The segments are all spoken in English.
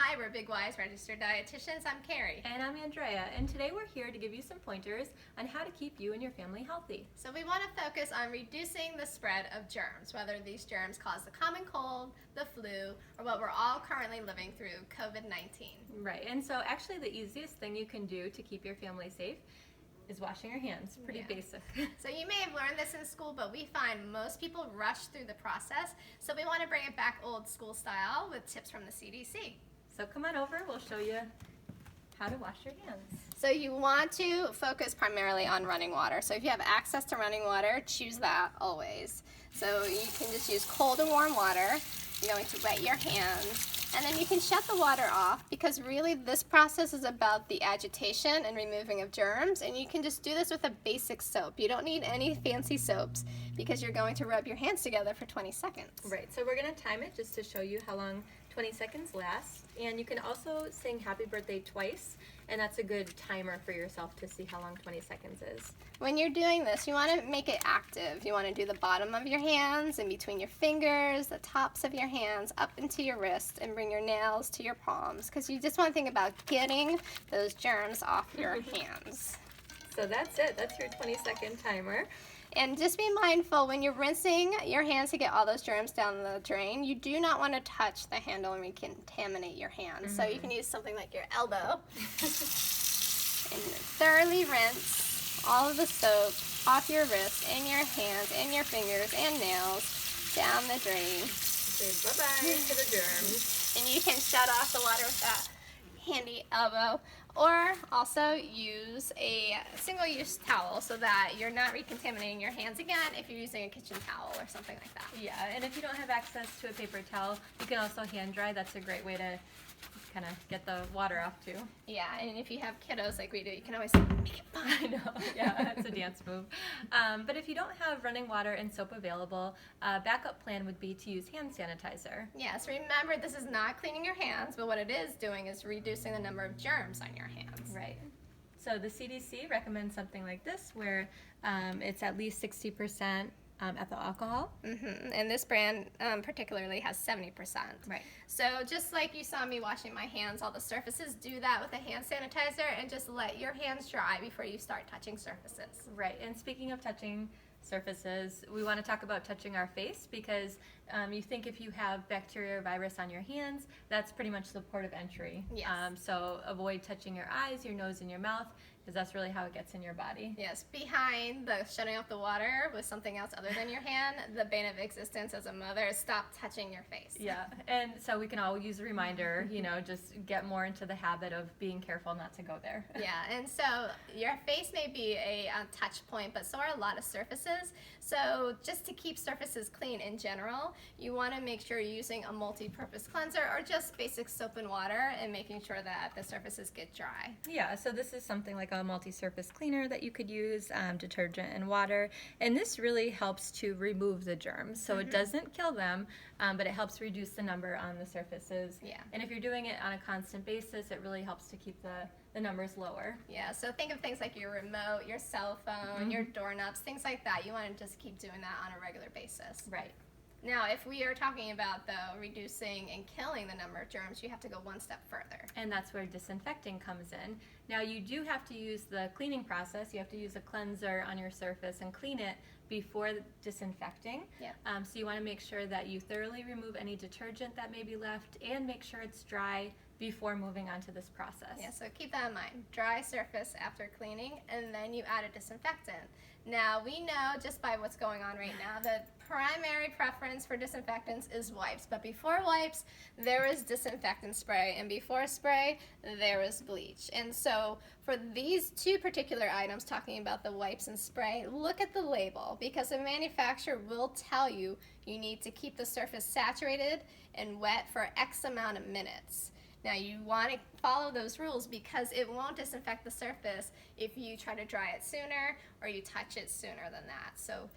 Hi, we're Big Y Registered Dietitians. I'm Carrie. And I'm Andrea, and today we're here to give you some pointers on how to keep you and your family healthy. So we want to focus on reducing the spread of germs, whether these germs cause the common cold, the flu, or what we're all currently living through, COVID-19. Right, and so actually the easiest thing you can do to keep your family safe is washing your hands. Pretty basic. So you may have learned this in school, but we find most people rush through the process, so we want to bring it back old school style with tips from the CDC. So come on over, we'll show you how to wash your hands. So you want to focus primarily on running water. So if you have access to running water, choose that always. So you can just use cold and warm water. You're going to wet your hands, and then you can shut the water off, because really this process is about the agitation and removing of germs, and you can just do this with a basic soap. You don't need any fancy soaps because you're going to rub your hands together for 20 seconds. Right, so we're going to time it just to show you how long 20 seconds lasts, and you can also sing happy birthday twice, and that's a good timer for yourself to see how long 20 seconds is. When you're doing this, you want to make it active. You want to do the bottom of your hands, in between your fingers, the tops of your hands, up into your wrists, and bring your nails to your palms, because you just want to think about getting those germs off your hands. So that's it, that's your 20-second timer. And just be mindful when you're rinsing your hands to get all those germs down the drain, you do not want to touch the handle and contaminate your hands. So you can use something like your elbow and thoroughly rinse all of the soap off your wrist and your hands and your fingers and nails down the drain. Say bye-bye to the germs. And you can shut off the water with that handy elbow, or also use a single-use towel so that you're not recontaminating your hands again if you're using a kitchen towel or something like that. Yeah, and if you don't have access to a paper towel, you can also hand dry. That's a great way to kind of get the water off too. Yeah, and if you have kiddos like we do, you can always make it fun. I know, yeah, that's a dance move. But if you don't have running water and soap available, a backup plan would be to use hand sanitizer. Yes, remember this is not cleaning your hands, but what it is doing is reducing the number of germs on your hands. Right. So the CDC recommends something like this, where it's at least 60% ethyl alcohol. And this brand particularly has 70%. Right. So just like you saw me washing my hands, all the surfaces, do that with a hand sanitizer and just let your hands dry before you start touching surfaces. Right, and speaking of touching surfaces, we want to talk about touching our face, because you think if you have bacteria or virus on your hands, that's pretty much the port of entry. Yes. So avoid touching your eyes, your nose, and your mouth, because that's really how it gets in your body. Yes, behind the shutting off the water with something else other than your hand, the bane of existence as a mother is stop touching your face. Yeah, and so we can all use a reminder, just get more into the habit of being careful not to go there. Yeah, and so your face may be a touch point, but so are a lot of surfaces. So just to keep surfaces clean in general, you want to make sure you're using a multi-purpose cleanser or just basic soap and water, and making sure that the surfaces get dry. Yeah, so this is something like a multi-surface cleaner that you could use, detergent and water, and this really helps to remove the germs. So it doesn't kill them, but it helps reduce the number on the surfaces. Yeah. And if you're doing it on a constant basis, it really helps to keep the numbers lower. Yeah, so think of things like your remote, your cell phone, your doorknobs, things like that. You want to just keep doing that on a regular basis. Right. Now, if we are talking about, though, reducing and killing the number of germs, you have to go one step further. And that's where disinfecting comes in. Now, you do have to use the cleaning process. You have to use a cleanser on your surface and clean it before disinfecting. Yeah. So you want to make sure that you thoroughly remove any detergent that may be left, and make sure it's dry before moving on to this process. Yeah, so keep that in mind. Dry surface after cleaning, and then you add a disinfectant. Now, we know just by what's going on right now that primary preference for disinfectants is wipes, but before wipes, there is disinfectant spray, and before spray, there is bleach. And so for these two particular items, talking about the wipes and spray, look at the label, because the manufacturer will tell you you need to keep the surface saturated and wet for X amount of minutes. Now, you want to follow those rules, because it won't disinfect the surface if you try to dry it sooner or you touch it sooner than that. So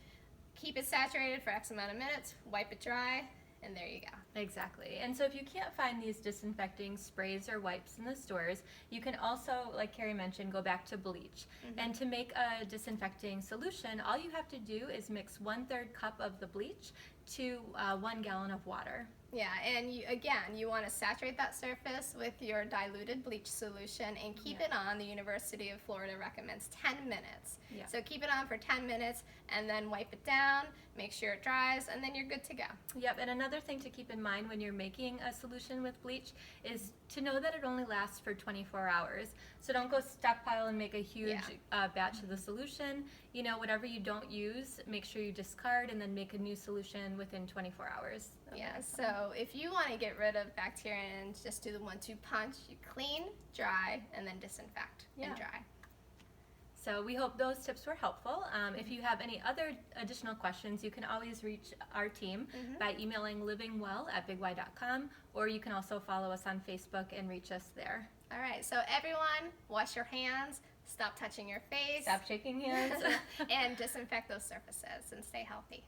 keep it saturated for X amount of minutes, wipe it dry, and there you go. Exactly. And so if you can't find these disinfecting sprays or wipes in the stores, you can also, like Carrie mentioned, go back to bleach. And to make a disinfecting solution, all you have to do is mix 1/3 cup of the bleach to 1 gallon of water. Yeah, and you want to saturate that surface with your diluted bleach solution and keep it on. The University of Florida recommends 10 minutes. Yeah. So keep it on for 10 minutes and then wipe it down, make sure it dries, and then you're good to go. Yep, and another thing to keep in mind when you're making a solution with bleach is to know that it only lasts for 24 hours. So don't go stockpile and make a huge batch of the solution. You know, whatever you don't use, make sure you discard and then make a new solution within 24 hours. Yeah, so if you want to get rid of bacteria and just do the 1-2 punch, you clean, dry, and then disinfect and dry. So we hope those tips were helpful. If you have any other additional questions, you can always reach our team by emailing livingwell@bigY.com, or you can also follow us on Facebook and reach us there. All right, so everyone, wash your hands, stop touching your face, Stop shaking hands, and disinfect those surfaces and stay healthy.